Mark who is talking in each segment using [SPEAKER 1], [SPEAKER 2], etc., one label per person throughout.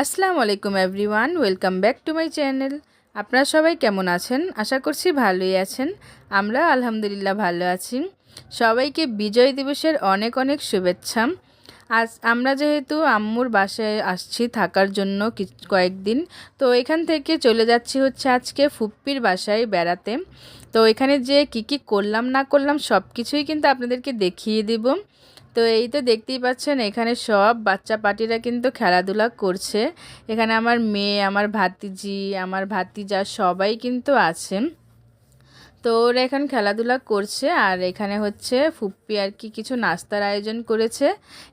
[SPEAKER 1] আসসালামু আলাইকুম everyone, welcome back to my channel. আপনারা সবাই কেমন আছেন? আশা করছি ভালোই আছেন। আমরা আলহামদুলিল্লাহ ভালো আছি। সবাইকে বিজয় দিবসের অনেক অনেক শুভেচ্ছা। আজ আমরা যেহেতু আম্মুর বাসায় আসছি থাকার জন্য কয়েকদিন, তো এখান থেকে চলে যাচ্ছি হচ্ছে আজকে ফুপ্পির বাসায় বেড়াতে। তো এখানে যে কি করলাম না করলাম সব কিছুই কিন্তু আপনাদেরকে দেখিয়ে দেব। তো এই তো দেখতেই পাচ্ছেন, এখানে সব বাচ্চা পার্টিরা কিন্তু খেলাধুলা করছে। এখানে আমার মেয়ে, আমার ভাতিজি, আমার ভাতিজা সবাই কিন্তু আছে। তো ওরা এখন খেলাধুলা করছে। আর এখানে হচ্ছে ফুপ্পি আর কি কিছু নাস্তার আয়োজন করেছে।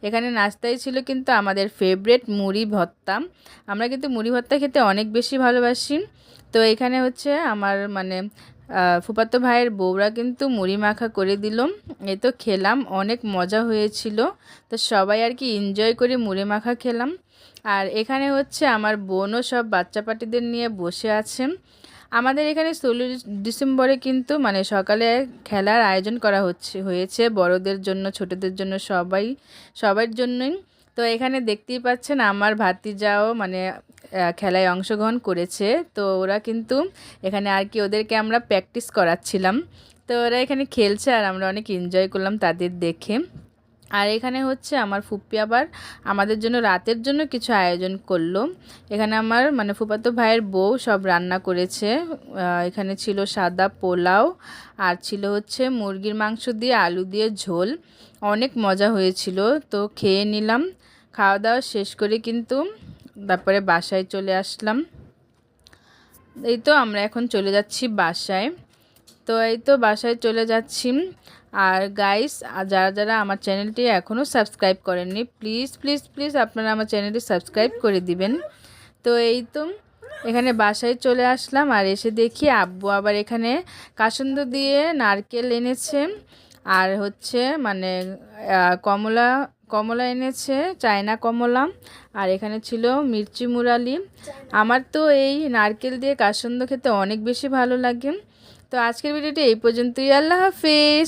[SPEAKER 1] এখানে নাস্তায় ছিল কিন্তু আমাদের ফেভারিট মুড়ি ভর্তা। আমরা কিন্তু মুড়ি ভর্তা খেতে অনেক বেশি ভালোবাসি। তো এখানে হচ্ছে আমার ফুফাতো ভাইয়ের বউরা কিন্তু মুড়ি মাখা করে দিল। এই তো খেলাম, অনেক মজা হয়েছিল। তো সবাই আর কি এনজয় করে মুড়ি মাখা খেলাম। আর এখানে হচ্ছে আমার বোনও সব বাচ্চা পাটিদের নিয়ে বসে আছে। আমাদের এখানে 16 ডিসেম্বরে কিন্তু সকালে খেলার আয়োজন করা হয়েছে বড়দের জন্য, ছোটদের জন্য, সবার জন্যই। তো এখানে দেখতেই পাচ্ছেন আমার ভাতিজাও খেলায় অংশগ্রহণ করেছে। তো ওরা কিন্তু এখানে আর কি ওদেরকে আমরা প্র্যাকটিস করাচ্ছিলাম। তো ওরা এখানে খেলছে আর আমরা অনেক এনজয় করলাম তাদের দেখে। আর এখানে হচ্ছে আমার ফুপ্পি আবার আমাদের জন্য রাতের জন্য কিছু আয়োজন করলো। এখানে আমার ফুফাতো ভাইয়ের বউ সব রান্না করেছে। এখানে ছিল সাদা পোলাও, আর ছিল হচ্ছে মুরগির মাংস দিয়ে আলু দিয়ে ঝোল। অনেক মজা হয়েছিল। তো খেয়ে নিলাম। খাওয়া দাওয়া শেষ করে কিন্তু তারপরে বাসায় চলে আসলাম। এই তো আমরা এখন চলে যাচ্ছি বাসায়। তো এই তো বাসায় চলে যাচ্ছি। আর গাইস, যারা যারা আমার চ্যানেলটি এখনও সাবস্ক্রাইব করেননি, প্লিজ প্লিজ প্লিজ আপনারা আমার চ্যানেলটি সাবস্ক্রাইব করে দিবেন। তো এই তো এখানে বাসায় চলে আসলাম। আর এসে দেখি আব্বু আবার এখানে কাসুন্দ দিয়ে নারকেল এনেছে। আর হচ্ছে কমলা কমলা এনেছে, চায়না কমলা। আর এখানে ছিল মির্চি মুরালি। আমার তো এই নারকেল দিয়ে কাসুন্দ খেতে অনেক বেশি ভালো লাগে। তো আজকের ভিডিওটি এই পর্যন্তই। আল্লাহ হাফেজ।